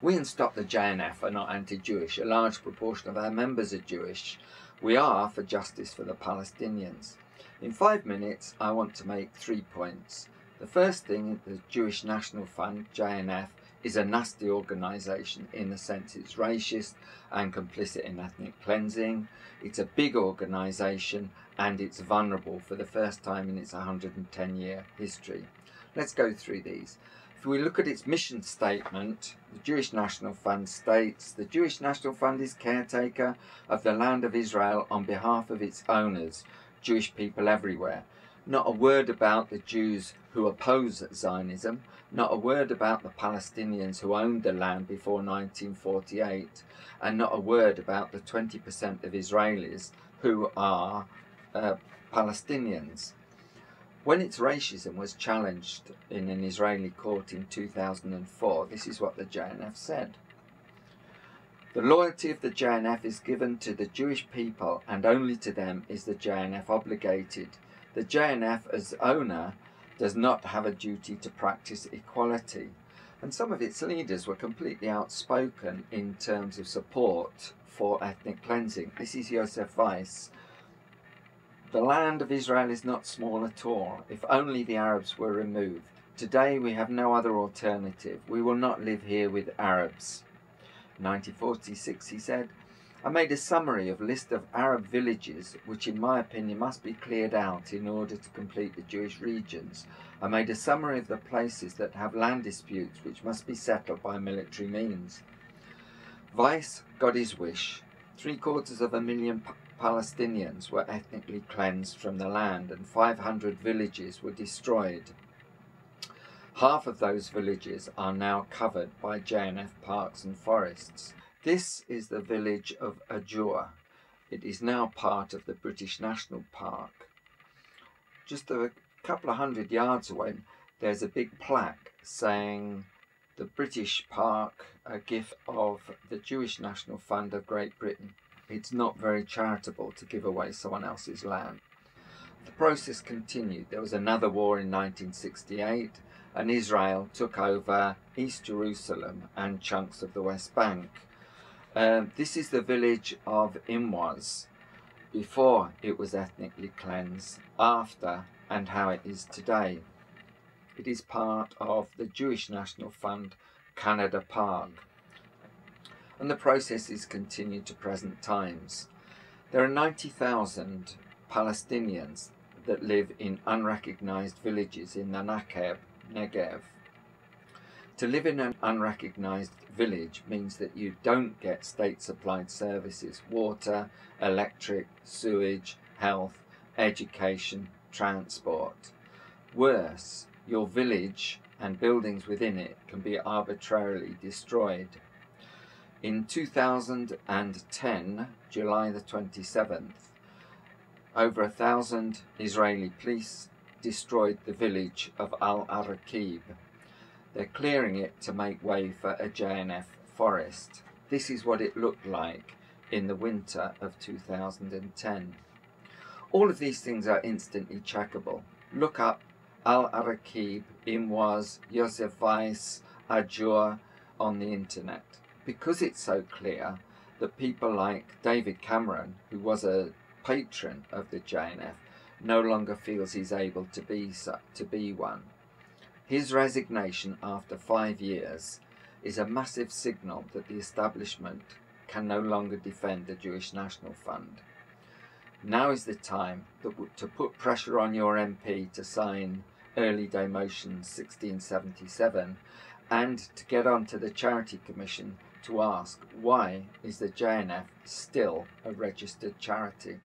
We in Stop the JNF are not anti-Jewish. A large proportion of our members are Jewish. We are for justice for the Palestinians. In 5 minutes, I want to make 3 points. The first thing, the Jewish National Fund, JNF, is a nasty organisation in the sense it's racist and complicit in ethnic cleansing. It's a big organisation and it's vulnerable for the first time in its 110-year history. Let's go through these. If we look at its mission statement, the Jewish National Fund states, the Jewish National Fund is caretaker of the land of Israel on behalf of its owners, Jewish people everywhere. Not a word about the Jews who oppose Zionism, not a word about the Palestinians who owned the land before 1948, and not a word about the 20% of Israelis who are Palestinians. When its racism was challenged in an Israeli court in 2004, this is what the JNF said. The loyalty of the JNF is given to the Jewish people and only to them is the JNF obligated. The JNF as owner does not have a duty to practice equality. And some of its leaders were completely outspoken in terms of support for ethnic cleansing. This is Yosef Weiss. The land of Israel is not small at all, if only the Arabs were removed. Today we have no other alternative. We will not live here with Arabs. In 1946 he said, I made a summary of a list of Arab villages which in my opinion must be cleared out in order to complete the Jewish regions. I made a summary of the places that have land disputes which must be settled by military means. Weiss got his wish. 750,000 Palestinians were ethnically cleansed from the land and 500 villages were destroyed. Half of those villages are now covered by JNF parks and forests. This is the village of Ajur. It is now part of the British National Park. Just a couple of 100 yards away, there's a big plaque saying the British Park, a gift of the Jewish National Fund of Great Britain. It's not very charitable to give away someone else's land. The process continued. There was another war in 1968 and Israel took over East Jerusalem and chunks of the West Bank. This is the village of Imwaz, before it was ethnically cleansed, after, and how it is today. It is part of the Jewish National Fund, Canada Park. And the process is continued to present times. There are 90,000 Palestinians that live in unrecognized villages in the Negev. To live in an unrecognized village means that you don't get state-supplied services, water, electric, sewage, health, education, transport. Worse, your village and buildings within it can be arbitrarily destroyed. In 2010, July the 27th, over 1,000 Israeli police destroyed the village of Al-Araqib. They're clearing it to make way for a JNF forest. This is what it looked like in the winter of 2010. All of these things are instantly checkable. Look up Al-Araqib, Imwaz, Yosef Weiss, Ajur on the internet. Because it's so clear that people like David Cameron, who was a patron of the JNF, no longer feels he's able to be one. His resignation after 5 years is a massive signal that the establishment can no longer defend the Jewish National Fund. Now is the time to put pressure on your MP to sign Early Day Motion 1677 and to get onto the Charity Commission to ask, why is the JNF still a registered charity?